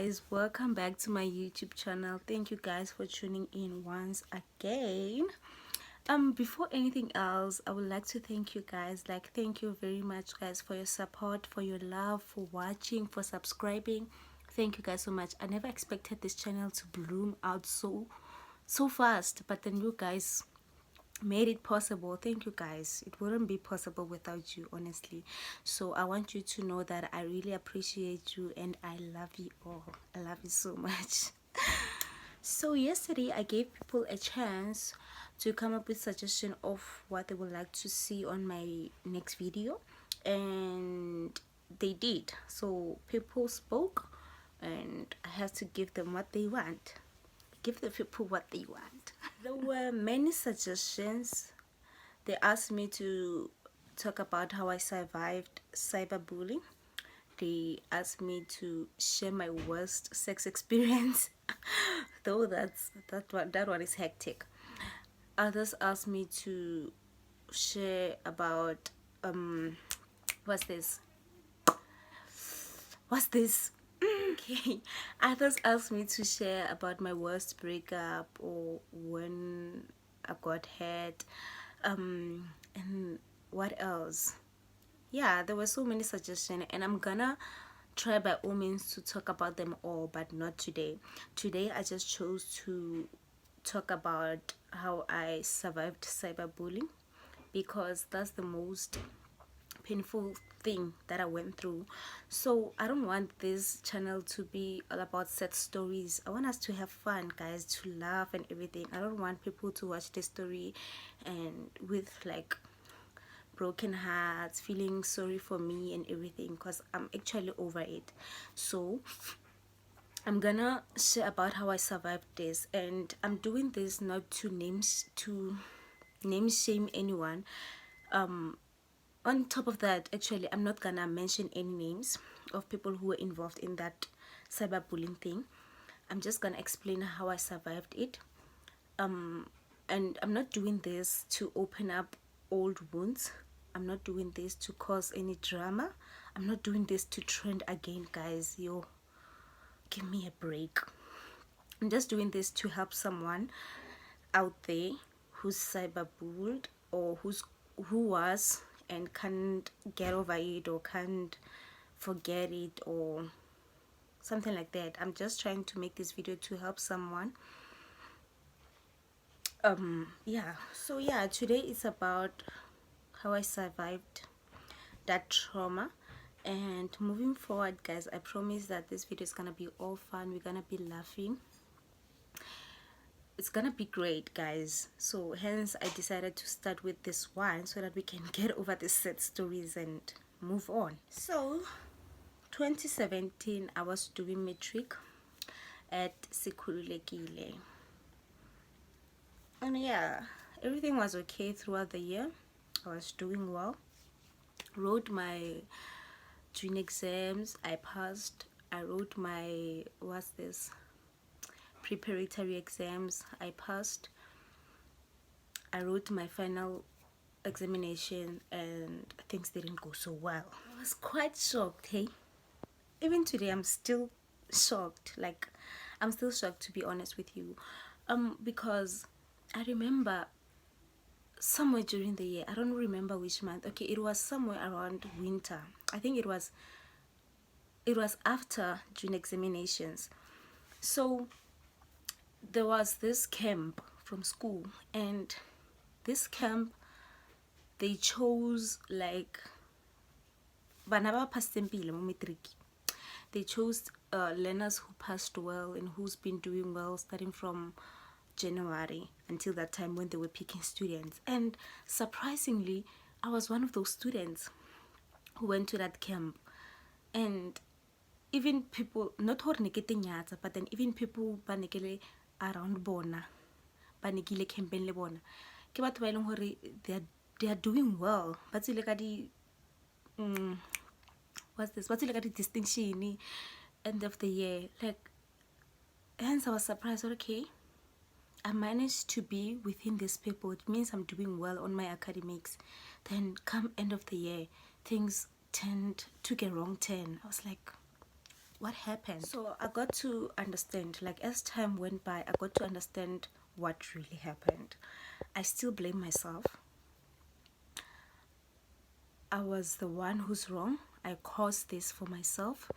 guys, welcome back to my YouTube channel. Thank you guys for tuning in once again. Before anything else, I would like to thank you guys. Thank you very much guys for your support, for your love, for watching, for subscribing. Thank you guys so much. I never expected this channel to bloom out so fast, but then you guys made it possible. Thank you guys. It wouldn't be possible without you, honestly. So I want you to know that I really appreciate you and I love you all. I love you so much. So yesterday I gave people a chance to come up with suggestion of what they would like to see on my next video, and they did. So people spoke and I have to give them what they want. Give the people what they want. There were many suggestions. They asked me to talk about how I survived cyberbullying. They asked me to share my worst sex experience. Though that one is hectic. Others asked me to share about what's this? Okay. Others asked me to share about my worst breakup or when I got hurt, and what else. Yeah, there were so many suggestions, and I'm gonna try by all means to talk about them all, but not today. Today I just chose to talk about how I survived cyberbullying, because that's the most painful thing that I went through. So I don't want this channel to be all about sad stories. I want us to have fun, guys, to laugh and everything. I don't want people to watch this story and with broken hearts, feeling sorry for me and everything, because I'm actually over it. So I'm gonna share about how I survived this, and I'm doing this not to name shame anyone. On top of that, actually, I'm not gonna mention any names of people who were involved in that cyberbullying thing. I'm just gonna explain how I survived it. And I'm not doing this to open up old wounds. I'm not doing this to cause any drama. I'm not doing this to trend again, guys. Yo, give me a break. I'm just doing this to help someone out there who's cyberbullied, or who was and can't get over it, or can't forget it, or something like that. I'm just trying to make this video to help someone. Yeah, so yeah, today is about how I survived that trauma. And moving forward, guys, I promise that this video is gonna be all fun. We're gonna be laughing. It's gonna be great, guys. So hence I decided to start with this one so that we can get over the sad stories and move on. So 2017, I was doing matric at Sikhululekile, and yeah, everything was okay throughout the year. I was doing well. Wrote my junior exams, I passed. I wrote my preparatory exams, I passed. I wrote my final examination and things didn't go so well. I was quite shocked. Hey, even today I'm still shocked. I'm still shocked, to be honest with you, because I remember somewhere during the year, I don't remember which month. Okay, it was somewhere around winter. I think it was after June examinations. So there was this camp from school, and this camp, they chose bana ba passeng pele mo matric. They chose learners who passed well and who's been doing well starting from January until that time when they were picking students. And surprisingly, I was one of those students who went to that camp. And even people, not hore nekete nyatsa, but then even people ba nekele around bona, ba nekile campeng le bona, ke batho ba ileng hore they are doing well. Ba tsile ka di what's this? Ba tsile ka di distinction end of the year. Hence I was surprised. Okay, I managed to be within these people. It means I'm doing well on my academics. Then come end of the year, things took a wrong turn. I was like, what happened. So I got to understand, like as time went by, I got to understand what really happened. I still blame myself. I was the one who's wrong. I caused this for myself.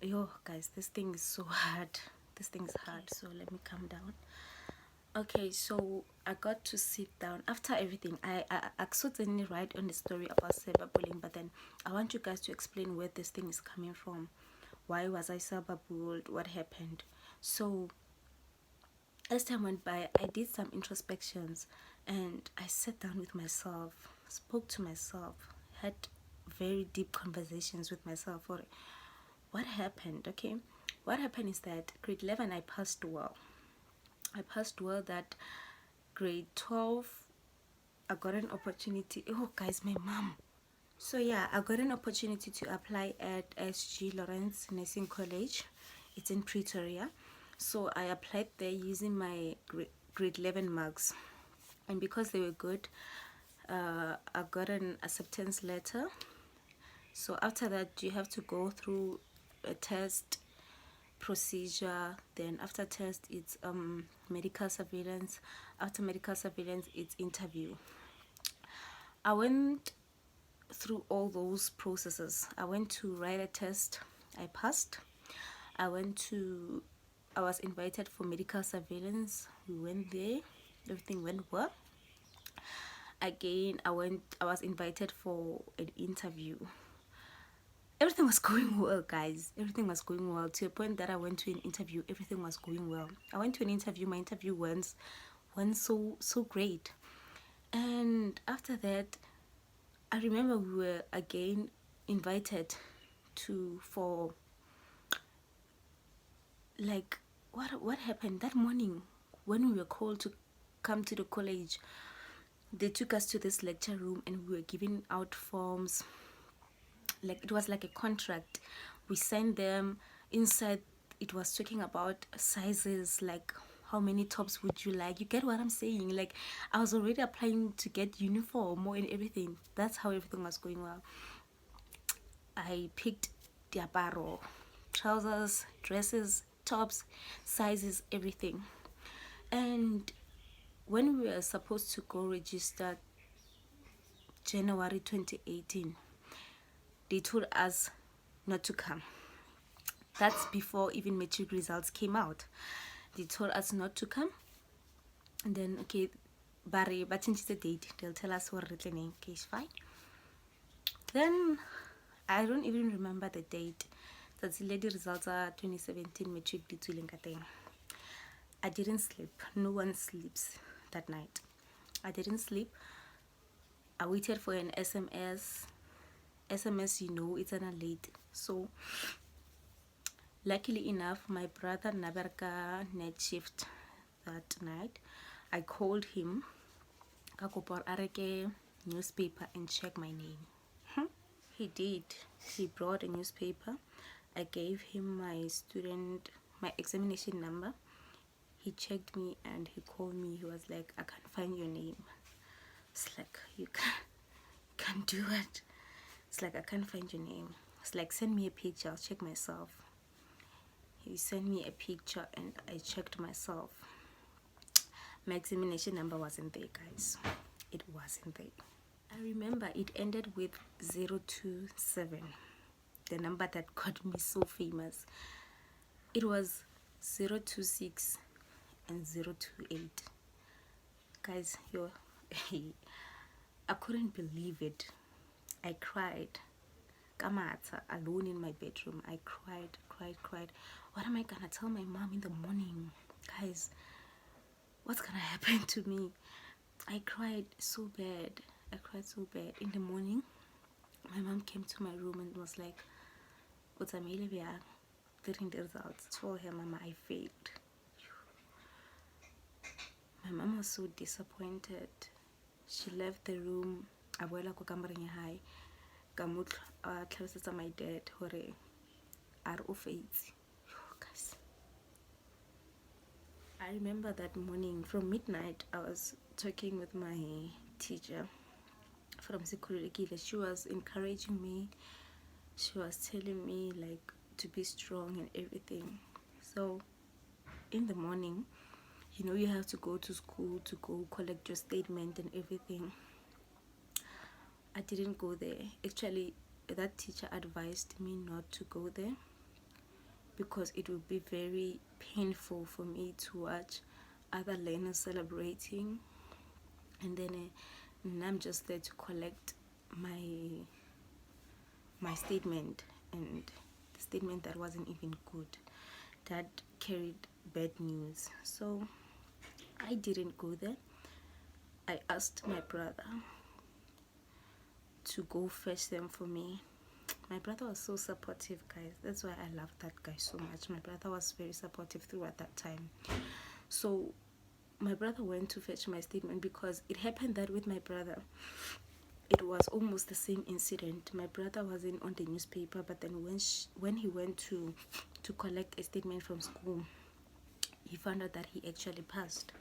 Yo guys, this thing is so hard. This thing is hard. So let me calm down. Okay, so I got to sit down after everything. I certainly write on the story about cyberbullying, but then I want you guys to explain where this thing is coming from. Why was I cyberbullied? What happened? So as time went by, I did some introspections, and I sat down with myself, spoke to myself, had very deep conversations with myself. What happened? Okay, what happened is that grade 11 I passed well. I passed well. That grade 12 I got an opportunity. Oh guys, my mom. So yeah, I got an opportunity to apply at SG Lawrence Nursing College. It's in Pretoria. So I applied there using my grade 11 marks, and because they were good, I got an acceptance letter. So after that, you have to go through a test procedure. Then after test, it's medical surveillance. After medical surveillance, it's interview. I went through all those processes. I went to write a test. I passed. I was invited for medical surveillance. We went there. Everything went well. Again, I was invited for an interview. Everything was going well, guys. Everything was going well to a point that I went to an interview. Everything was going well. I went to an interview. My interview went so great. And after that, I remember we were again invited for like what happened that morning when we were called to come to the college. They took us to this lecture room and we were giving out forms. Like it was like a contract. We signed them. Inside it was talking about sizes, like how many tops would you like. You get what I'm saying? Like I was already applying to get uniform and everything. That's how everything was going well. I picked diaparo, trousers, dresses, tops, sizes, everything. And when we were supposed to go register January 2018, they told us not to come. That's before even matric results came out. They told us not to come. And then, okay, but change the date. They'll tell us what written. Okay, it's fine. Then, I don't even remember the date. That's the lady results are 2017 matric thing. I didn't sleep. No one sleeps that night. I didn't sleep. I waited for an SMS. SMS, you know, it's an late. So luckily enough, my brother Naberka night shift that night. I called him. Kakopor areke newspaper and check my name. He did. He brought a newspaper. I gave him my examination number. He checked me and he called me. He was like, I can't find your name. It's like, you can't do it. It's like, I can't find your name. It's like, send me a picture, I'll check myself. He sent me a picture and I checked myself. My examination number wasn't there, guys. It wasn't there. I remember it ended with 027, the number that got me so famous. It was 026 and 028. Guys, I couldn't believe it. I cried. Kamata, alone in my bedroom. I cried. What am I gonna tell my mom in the morning? Guys, what's gonna happen to me? I cried so bad. In the morning, my mom came to my room and was like, what's Amelia getting the results? Told her, Mama, I failed. My mom was so disappointed. She left the room. I went ko kamoreng high. Kamut tlhalosetsa my dad hore are o faitse. Guys, I remember that morning from midnight. I was talking with my teacher from Security. She was encouraging me. She was telling me like, to be strong and everything. So in the morning, you have to go to school to go collect your statement and everything. I didn't go there. Actually, that teacher advised me not to go there because it would be very painful for me to watch other learners celebrating, and then I'm just there to collect my statement, and the statement that wasn't even good, that carried bad news. So I didn't go there. I asked my brother to go fetch them for me. My brother was so supportive, guys. That's why I love that guy so much. My brother was very supportive throughout that time. So my brother went to fetch my statement because it happened that with my brother, it was almost the same incident. My brother wasn't on the newspaper, but then when he went to collect a statement from school, he found out that he actually passed.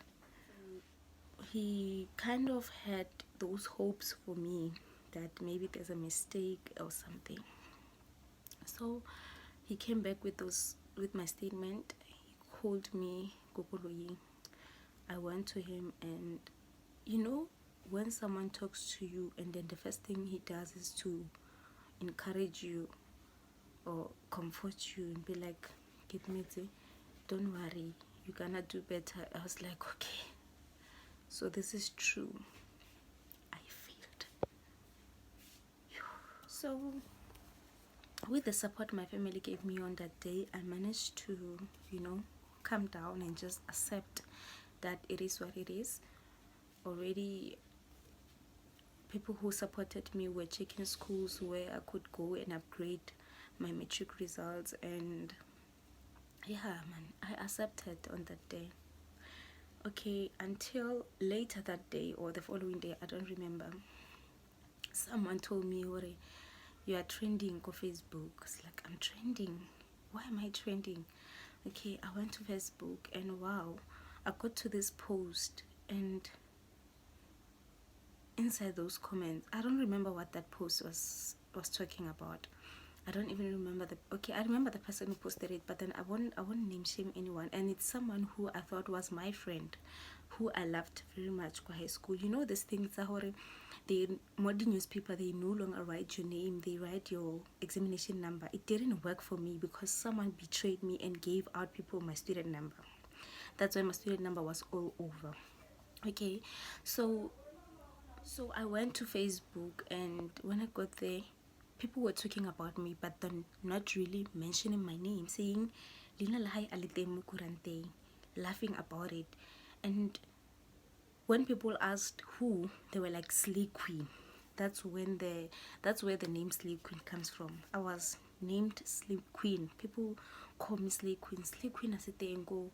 He kind of had those hopes for me that maybe there's a mistake or something. So he came back with my statement. He called me Gokoloyi. I went to him, and when someone talks to you and then the first thing he does is to encourage you or comfort you and be like, don't worry, you're gonna do better. I was like, okay, so this is true. I failed. So with the support my family gave me on that day, I managed to calm down and just accept that it is what it is. Already people who supported me were checking schools where I could go and upgrade my matric results, and yeah, man, I accepted on that day. Okay, until later that day or the following day, I don't remember, someone told me, Ore, you are trending on Facebook. It's like, I'm trending? Why am I trending? Okay, I went to Facebook, and wow, I got to this post, and inside those comments, I don't remember what that post was talking about. I don't even remember I remember the person who posted it, but then I won't name shame anyone, and it's someone who I thought was my friend, who I loved very much for high school. These things are the modern newspaper, they no longer write your name, they write your examination number. It didn't work for me because someone betrayed me and gave out people my student number. That's why my student number was all over. Okay, so I went to Facebook, and when I got there, people were talking about me, but then not really mentioning my name, saying Lina Lahai Alitemu Kurante, laughing about it. And when people asked who, they were like Slay Queen. That's where the name Slay Queen comes from. I was named Slay Queen. People call me Slay Queen. Slay Queen as it and go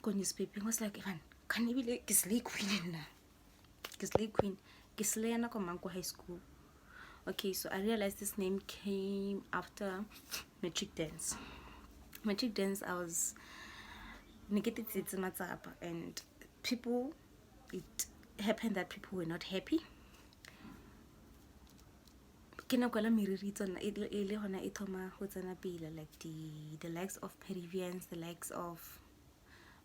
newspaper. I was like, Evan, can you be like Slay Queen na? Slay Queen. Slay na ko high school. Okay, so I realized this name came after matric dance. Matric dance, I was negated, and people, it happened that people were not happy. Like the likes of Peruvians, the likes of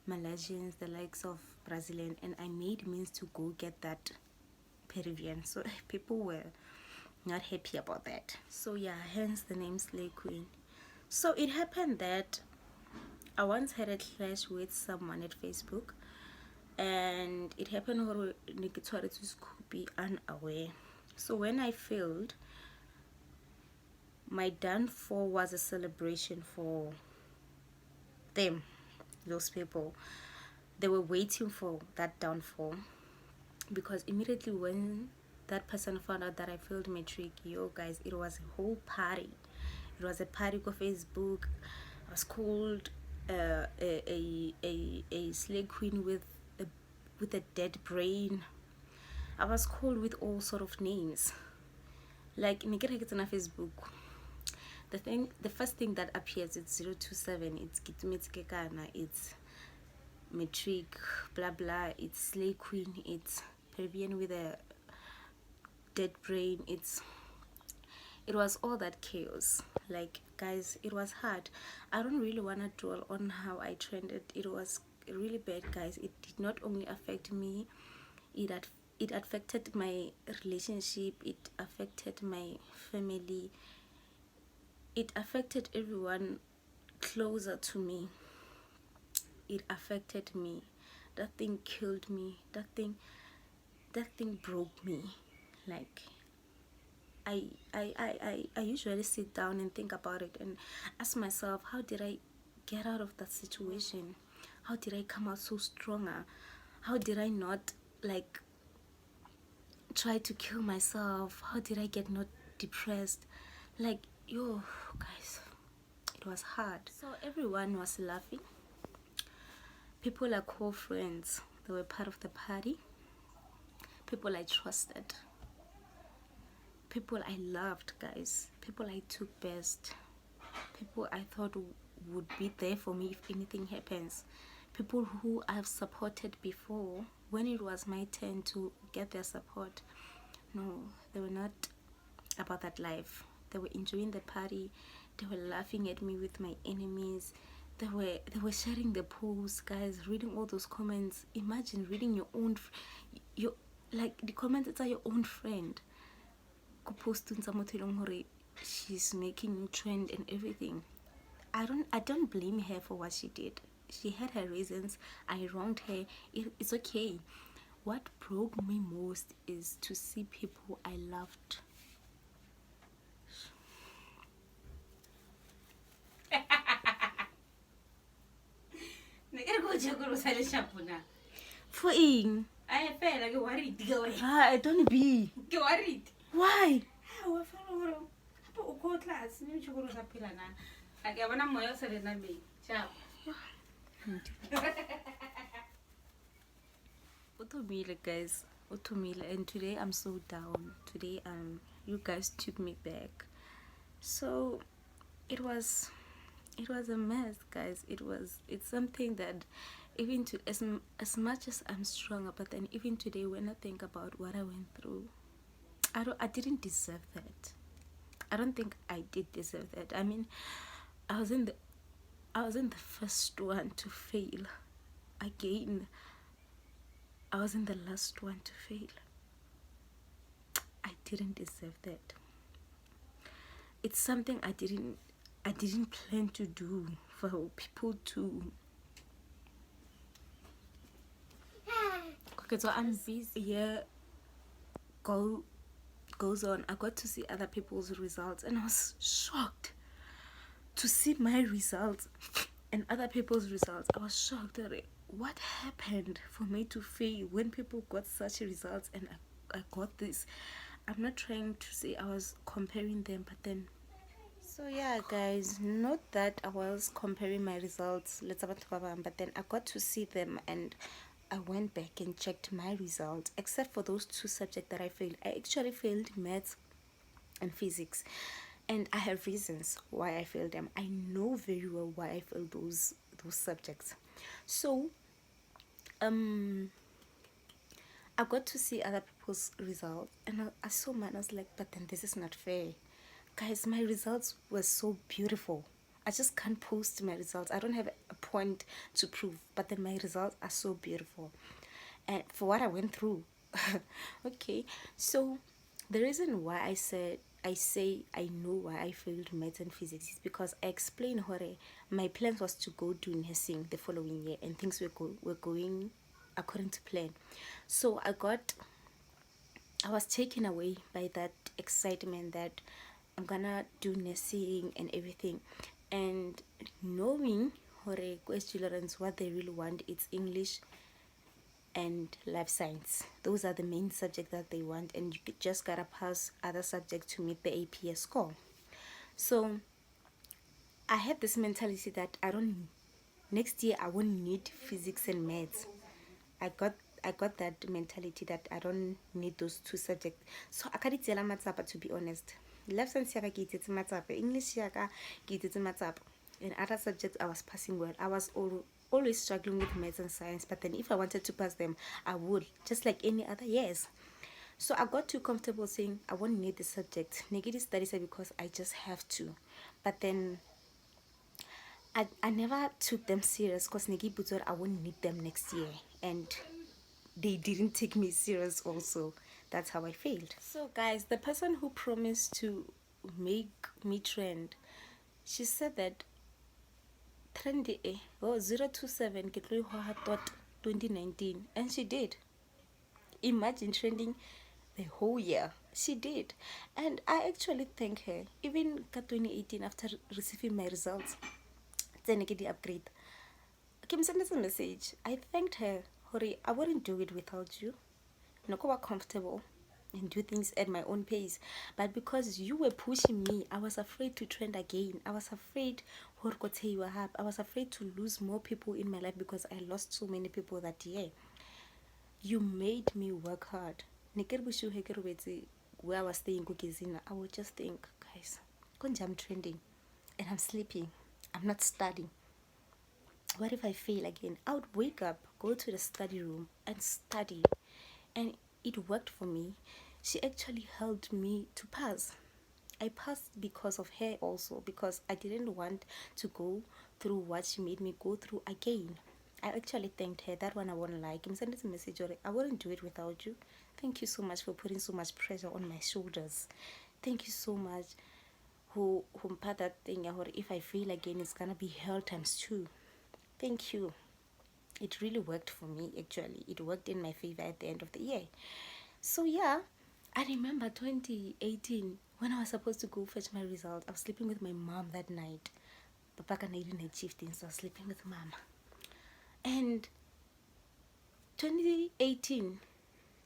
Malaysians, the likes of Brazilian, and I made means to go get that Peruvian. So people were not happy about that. So yeah, hence the name Slay Queen. So it happened that I once had a clash with someone at Facebook, and it happened when to be unaware. So when I failed, my downfall was a celebration for them. Those people, they were waiting for that downfall, because immediately when that person found out that I failed matric, guys, it was a whole party. It was a party on Facebook. I was called a slay queen with a dead brain. I was called with all sort of names. Like in Facebook, the first thing that appears, it's 027, it's Kitmetskekana, it's matric, blah blah, it's slay queen, it's Peruvian with a dead brain. It was all that chaos. Like, guys, it was hard. I don't really want to dwell on how I trended. It was really bad, guys. It did not only affect me, it affected my relationship, it affected my family, it affected everyone closer to me. It affected me. That thing killed me. That thing broke me. Like, I usually sit down and think about it and ask myself, how did I get out of that situation? How did I come out so stronger? How did I not, like, try to kill myself? How did I get not depressed? Like, yo, guys, it was hard. So everyone was laughing. People I call friends, they were part of the party. People I trusted, people I loved, guys, people I took best, people I thought would be there for me if anything happens, people who I've supported before when it was my turn to get their support. No, they were not about that life. They were enjoying the party. They were laughing at me with my enemies. They were sharing the posts, guys, reading all those comments. Imagine reading your own your like the comments are your own friend. She's making trend and everything. I don't blame her for what she did. She had her reasons. I wronged her. It's okay. What broke me most is to see people I loved. For ing. I don't be. Why? Utomile, guys, Utomile, and today I'm so down. Today you guys took me back. So it was a mess, guys. It's something that even to as much as I'm stronger, but then even today when I think about what I went through, I didn't deserve that. I don't think I did deserve that. I mean, I was in the first one to fail. Again, I was in the last one to fail. I didn't deserve that. It's something I didn't plan to do, for people to. Okay, so I'm busy. Yeah, goes on. I got to see other people's results and I was shocked to see my results and other people's results. I was shocked at it. What happened for me to fail when people got such results and I got this? I'm not trying to say I was comparing them, but then, so yeah, guys, not that I was comparing my results, but then I got to see them and I went back and checked my results. Except for those two subjects that I failed, I actually failed maths and physics, and I have reasons why I failed them. I know very well why I failed those subjects. So I got to see other people's results and I saw mine. I was like, but then this is not fair, guys. My results were so beautiful. I just can't post my results. I don't have a point to prove, but then my results are so beautiful. And for what I went through, okay, so the reason why I say I know why I failed maths and physics is because I explained how my plans was to go do nursing the following year and things were going according to plan. So I was taken away by that excitement that I'm gonna do nursing and everything, and knowing what they really want, it's English and life science. Those are the main subjects that they want, and you just gotta pass other subjects to meet the APS score. So I had this mentality that next year I won't need physics and maths. I got that mentality that I don't need those two subjects. So I can't tell matsapa, to be honest. Life science yaka ke itse matsapa, English yaka ke itse matsapa. In other subjects I was passing well. I was always struggling with maths and science, but then if I wanted to pass them, I would, just like any other years. So I got too comfortable saying I won't need the subject. Negative studies are because I just have to. but then I never took them serious because Niki Butor I wouldn't need them next year, and they didn't take me serious also. That's how I failed. So guys, the person who promised to make me trend, she said that trendy 027 ke tlo ho thought 2019, and she did. Imagine trending the whole year. She did. And I actually thank her. Even 2018, after receiving my results, then I get the upgrade. Kim sent us a message. I thanked her. Hori, I wouldn't do it without you. I'm not comfortable and do things at my own pace. But because you were pushing me, I was afraid to trend again. I was afraid I was afraid to lose more people in my life because I lost so many people that year. You made me work hard. Where I was staying cookies, I would just think, guys, I'm trending and I'm sleeping. I'm not studying. What if I fail again? I would wake up, go to the study room and study. And it worked for me. She actually helped me to pass. I passed because of her also, because I didn't want to go through what she made me go through again. I actually thanked her. That one I won't like. I'm sending a message. I wouldn't do it without you. Thank you so much for putting so much pressure on my shoulders. Thank you so much. Who put that thing? If I fail again, it's gonna be hell times 2. Thank you. It really worked for me. Actually, it worked in my favor at the end of the year. So yeah, I remember 2018 when I was supposed to go fetch my result. I was sleeping with my mom that night. Papa can even night shifting, so I was sleeping with mama. And 2018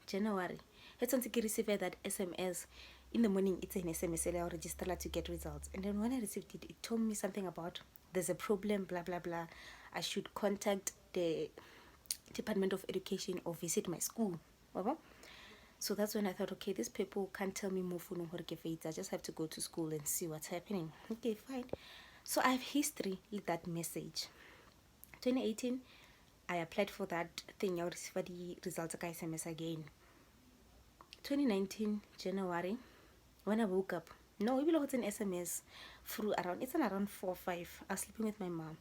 January, it's on to receive that SMS. In the morning, it's an SMS I register to get results. And then when I received it, it told me something about there's a problem, blah blah blah. I should contact the Department of Education or visit my school. So that's when I thought, okay, these people can't tell me more for no. I just have to go to school and see what's happening. Okay, fine. So I have history with that message. 2018, I applied for that thing. I received the results of SMS again. 2019 January, when I woke up, no, even though it's an SMS through around, it's around 4 or 5. I was sleeping with my mom.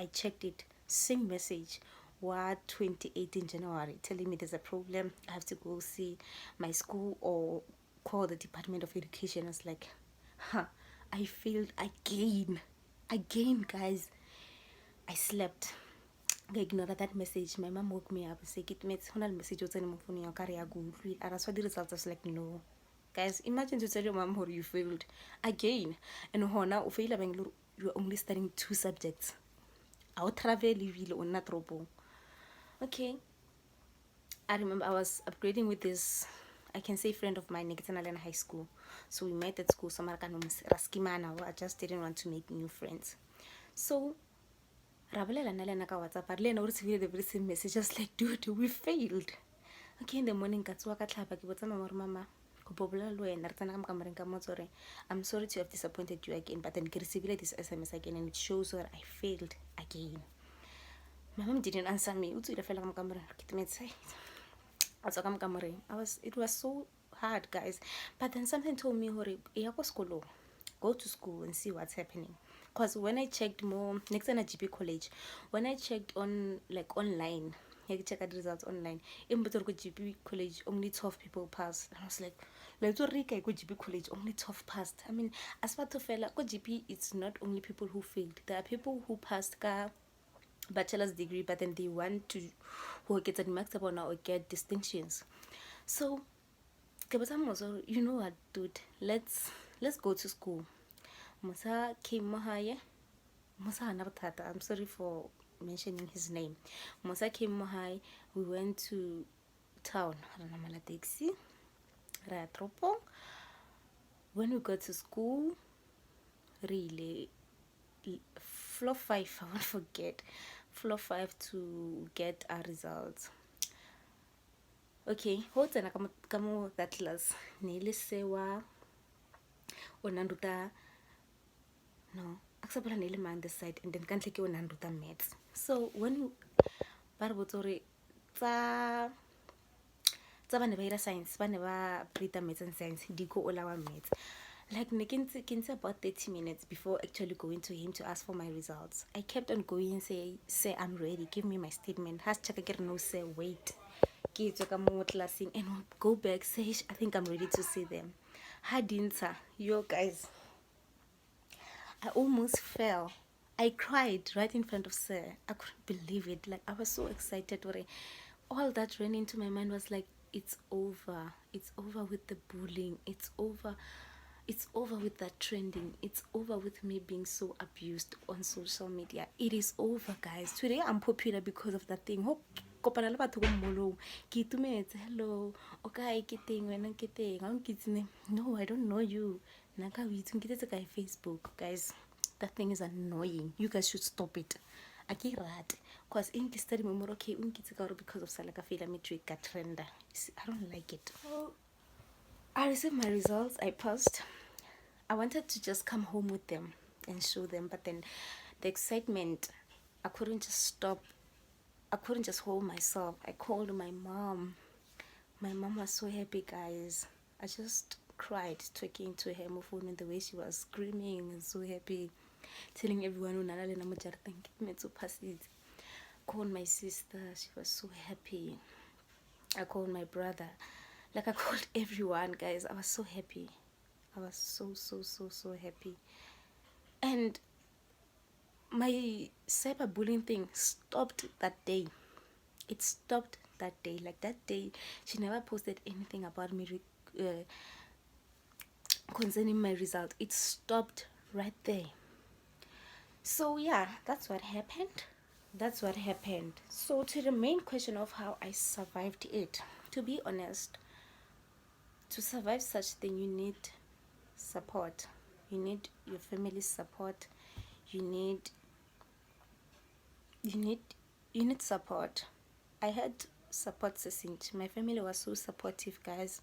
I checked it. Same message. What 2018 January telling me there's a problem. I have to go see my school or call the Department of Education. I was like, I failed again, guys. I slept. I ignored that message. My mom woke me up and said, "It makes a message on my phone. You carry a good read." And I saw the results. I was like, no, guys. Imagine to tell your mom how you failed again, and now you fail. You're only studying 2 subjects. I'll travel. You will not trouble. Okay. I remember I was upgrading with this, I can say, friend of mine in high school. So we met at school. I just didn't want to make new friends. So Rabelela Nalena WhatsApp, but Lena received the very same message, just like, dude, we failed. Okay, in the morning, Mama. I'm sorry to have disappointed you again, but then receive this SMS again, and it shows that I failed again. My mom didn't answer me. It was so hard, guys. But then something told me, go to school and see what's happening. Because when I checked more, next time at GP college, when I checked on online, I check the results online. In GP college, only 12 people passed. And I was like, GP college, only 12 passed. I mean, as part of GP, it's not only people who failed. There are people who passed bachelor's degree, but then they want to who get marks upon or get distinctions. So you know what, dude, let's go to school. Musa came Mahaya. Musa Anartata, I'm sorry for mentioning his name. Musa came Mahai. We went to town. Taxi. When we got to school, really, floor 5, I won't forget. Floor 5 to get our results. Okay, what's an kamo that class? Nele sewa onanduta no acceptable nele man the side, and then can't take onanduta maths. So when barbotori tsa ba ne ba ira science, ba ne ba preta maths and science, di go olawa maths. Like Nikin's about 30 minutes before actually going to him to ask for my results. I kept on going and say I'm ready, give me my statement. Has check again, no say wait. And go back, say I think I'm ready to see them. Hadinta, yo guys, I almost fell. I cried right in front of Sir. I couldn't believe it. Like I was so excited. All that ran into my mind was like, it's over. It's over with the bullying. It's over. It's over with that trending. It's over with me being so abused on social media. It is over, guys. Today I'm popular because of that thing. Kopana le batho ko mmolong ke itumetse hello okay ke teng wena ke teng ga nkitsene no I don't know you naka o itse nkitse ka Facebook guys. That thing is annoying. You guys should stop it. I can't rat because in the study member okay because of salaka feel metric trend. I don't like it. I received my results. I passed. I wanted to just come home with them and show them, but then the excitement, I couldn't just stop. I couldn't just hold myself. I called my mom. My mom was so happy, guys. I just cried talking to her on the phone, and the way she was screaming and so happy, telling everyone to pass it. Called my sister. She was so happy. I called my brother. Like I called everyone, guys. I was so happy. I was so happy. And my cyberbullying thing stopped that day. It stopped that day. Like that day, she never posted anything about me concerning my result. It stopped right there. So yeah, that's what happened. That's what happened. So to the main question of how I survived it, to be honest, to survive such thing, you need support. You need your family's support. You need support. I had support system. My family was so supportive, guys.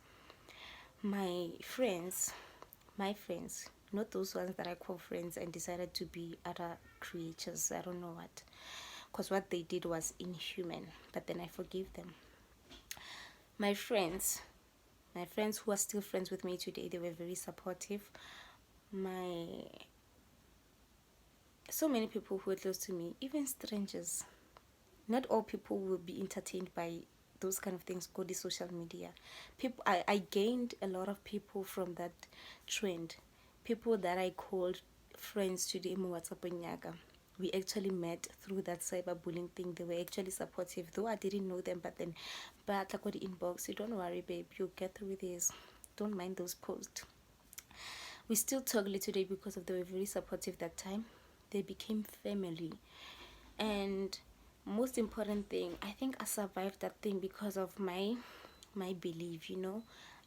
My friends, not those ones that I call friends and decided to be other creatures. I don't know what, because what they did was inhuman. But then I forgive them. My friends who are still friends with me today, they were very supportive. So many people who were close to me, even strangers. Not all people will be entertained by those kind of things. Go to social media. I gained a lot of people from that trend. People that I called friends today mo WhatsApp nyaga. We actually met through that cyberbullying thing. They were actually supportive, though I didn't know them. But then, but I got the inbox. You don't worry, babe. You'll get through this. Don't mind those posts. We still talk today because of they were very supportive that time. They became family, and most important thing, I think I survived that thing because of my belief.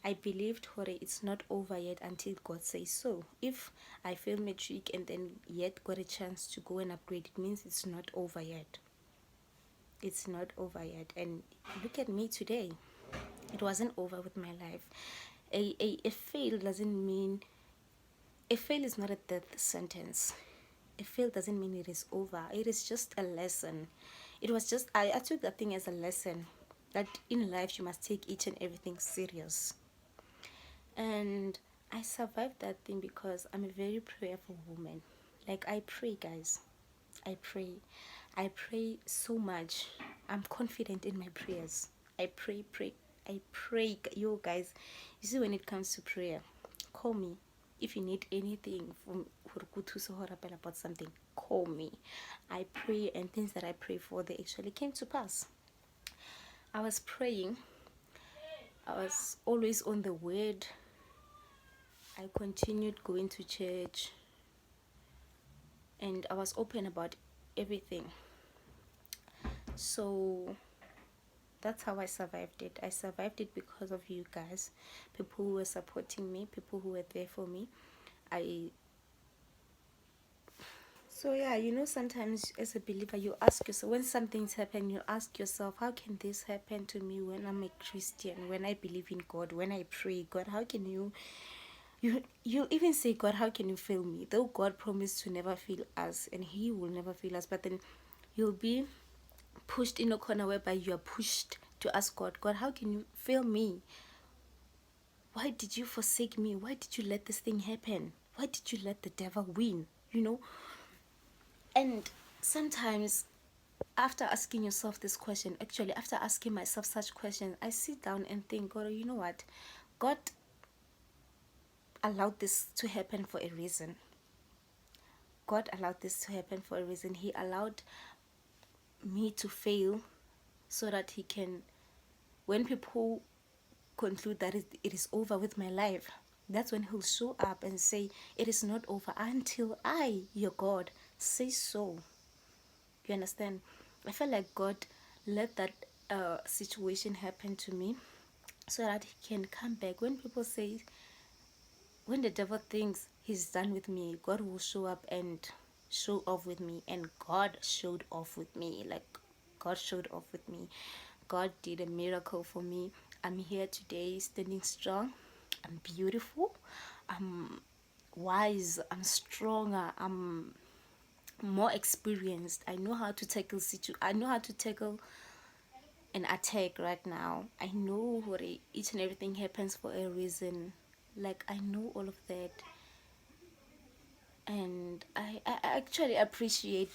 I believed it's not over yet until God says so. If I fail matric and then yet got a chance to go and upgrade, it means it's not over yet. It's not over yet. And look at me today. It wasn't over with my life. A fail doesn't mean, a fail is not a death sentence. A fail doesn't mean it is over. It is just a lesson. It was just, I took that thing as a lesson that in life you must take each and everything serious. And I survived that thing because I'm a very prayerful woman. Like I pray, guys. I pray so much. I'm confident in my prayers. I pray. Yo guys, you see, when it comes to prayer, call me. If you need anything from about something, call me. I pray, and things that I pray for, they actually came to pass. I was praying. I was always on the word. I continued going to church, and I was open about everything. So that's how I survived it. I survived it because of you guys, people who were supporting me, people who were there for me. So yeah, sometimes as a believer, you ask yourself, when something's happen, you ask yourself, how can this happen to me when I'm a Christian, when I believe in God, when I pray? God, how can you'll even say, God, how can you fail me? Though God promised to never fail us, and He will never fail us, but then you'll be pushed in a corner whereby you are pushed to ask God, how can you fail me? why did you forsake me? Why did you let this thing happen? Why did you let the devil win? You know? And sometimes, after asking yourself this question, actually, after asking myself such questions, I sit down and think, God, you know what? God allowed this to happen for a reason. God allowed this to happen for a reason. He allowed me to fail so that He can, when people conclude that it is over with my life, that's when He'll show up and say, it is not over until I, your God, say so. You understand? I feel like God let that situation happen to me so that He can come back. When people say, when the devil thinks he's done with me, God will show up and show off with me. And God showed off with me. Like, God showed off with me. God did a miracle for me. I'm here today, standing strong. I'm beautiful. I'm wise. I'm stronger. I'm more experienced. I know how to tackle I know how to tackle an attack right now. I know what each and everything happens for a reason. Like, I know all of that. And I actually appreciate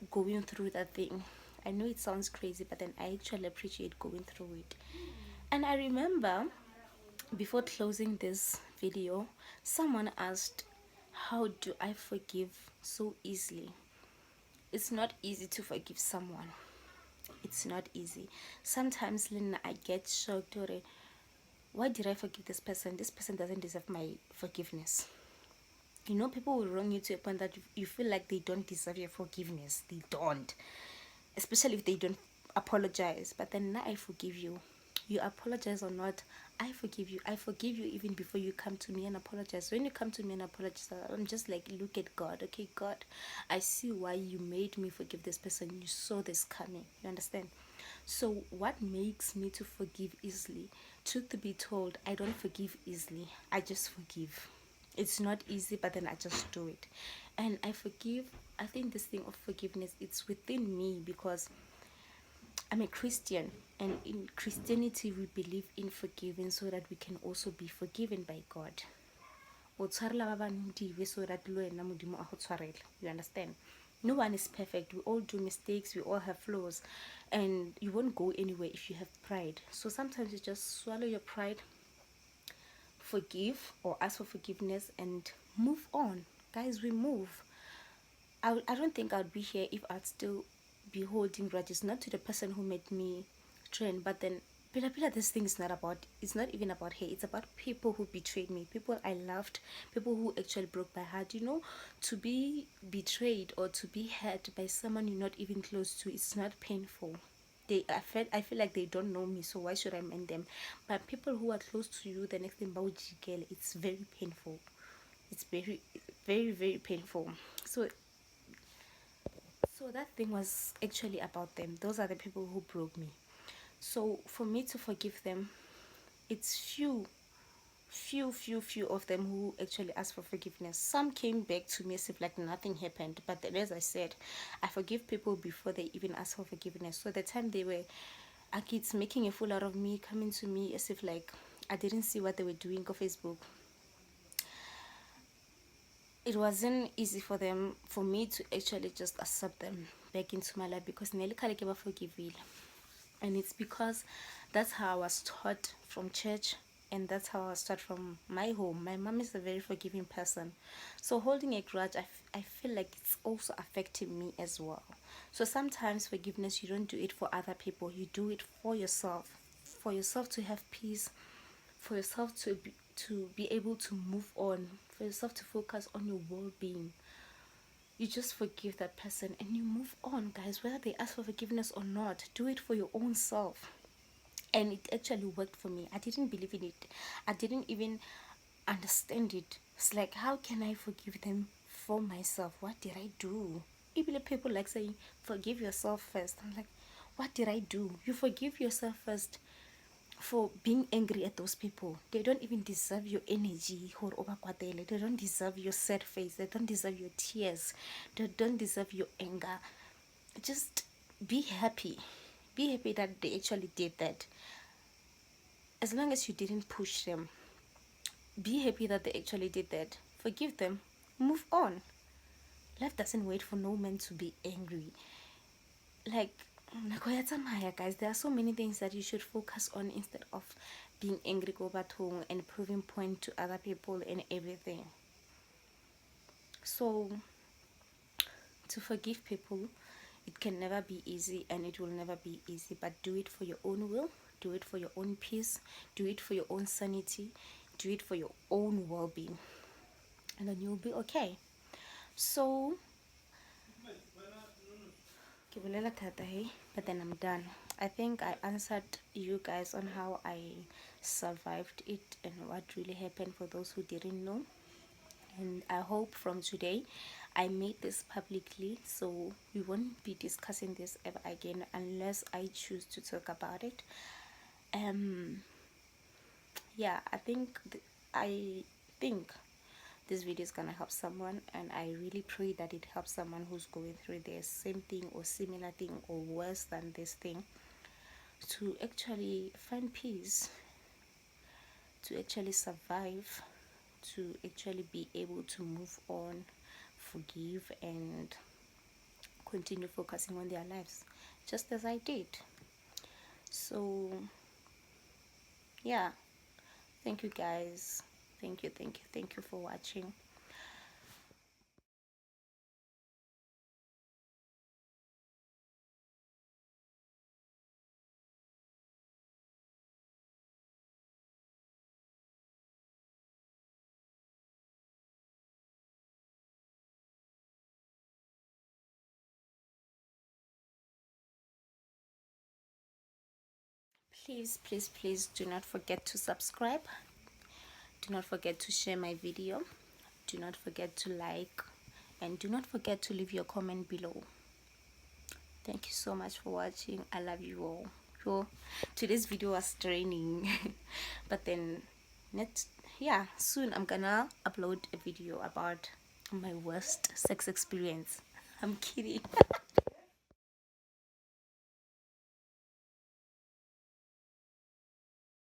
going through that thing. I know it sounds crazy, but then I actually appreciate going through it. And I remember, before closing this video, someone asked, how do I forgive so easily? It's not easy to forgive someone. It's not easy. Sometimes, Lynn, I get shocked, or why did I forgive this person? This person doesn't deserve my forgiveness. You know, people will wrong you to a point that you feel like they don't deserve your forgiveness. They don't. Especially if they don't apologize. But then now I forgive you. You apologize or not, I forgive you. I forgive you even before you come to me and apologize. When you come to me and apologize, I'm just like, look at God. Okay, God, I see why you made me forgive this person. You saw this coming. You understand? So what makes me to forgive easily? Truth to be told, I don't forgive easily. I just forgive. It's not easy, but then I just do it. And I forgive. I think this thing of forgiveness, it's within me, because I'm a Christian, and in Christianity we believe in forgiving so that we can also be forgiven by God. O tshwarela ba bang dibe so that le wena Modimo a go tshwarele. You understand? No one is perfect. We all do mistakes. We all have flaws, and you won't go anywhere if you have pride. So sometimes you just swallow your pride, forgive or ask for forgiveness, and move on. Guys, we move. I don't think I'd be here if I'd still be holding grudges, not to the person who made me train, but then Pila, this thing is not about, it's not even about her, it's about people who betrayed me, people I loved, people who actually broke my heart. You know, to be betrayed or to be hurt by someone you're not even close to, it's not painful. I feel like they don't know me, so why should I mind them? But people who are close to you, the next thing about it's very painful. It's very, very, very painful. So that thing was actually about them. Those are the people who broke me. So for me to forgive them, it's few of them who actually asked for forgiveness. Some came back to me as if like nothing happened. But then, as I said, I forgive people before they even ask for forgiveness. So the time they were kids making a fool out of me, coming to me as if like I didn't see what they were doing on Facebook, it wasn't easy for me to actually just accept them back into my life, because Nelly Kalekeba forgiving. And it's because that's how I was taught from church, and that's how I was taught from my home. My mom is a very forgiving person, so holding a grudge, I feel like it's also affecting me as well. So sometimes forgiveness, you don't do it for other people, you do it for yourself to have peace, for yourself to be able to move on, for yourself to focus on your well-being. You just forgive that person and you move on, guys. Whether they ask for forgiveness or not, do it for your own self. And it actually worked for me. I didn't believe in it. I didn't even understand it. It's like, how can I forgive them for myself? What did I do? Even people like saying, forgive yourself first. I'm like, what did I do? You forgive yourself first for being angry at those people. They don't even deserve your energy. They don't deserve your sad face. They don't deserve your tears. They don't deserve your anger. Just be happy. Be happy that they actually did that. As long as you didn't push them, be happy that they actually did that. Forgive them, move on. Life doesn't wait for no man to be angry. Like, guys, there are so many things that you should focus on instead of being angry, go back home and proving point to other people and everything. So to forgive people, it can never be easy, and it will never be easy, but do it for your own will, do it for your own peace, do it for your own sanity, do it for your own well-being, and then you'll be okay. So but then I'm done. I think I answered you guys on how I survived it and what really happened for those who didn't know. And I hope from today I made this publicly, so we won't be discussing this ever again unless I choose to talk about it. Yeah, I think this video is gonna help someone, and I really pray that it helps someone who's going through the same thing or similar thing or worse than this thing, to actually find peace, to actually survive, to actually be able to move on, forgive, and continue focusing on their lives, just as I did. So yeah, thank you guys. Thank you for watching. Please do not forget to subscribe, do not forget to share my video, do not forget to like, and do not forget to leave your comment below. Thank you so much for watching. I love you all. So today's video was draining but then next, yeah, soon I'm gonna upload a video about my worst sex experience. I'm kidding.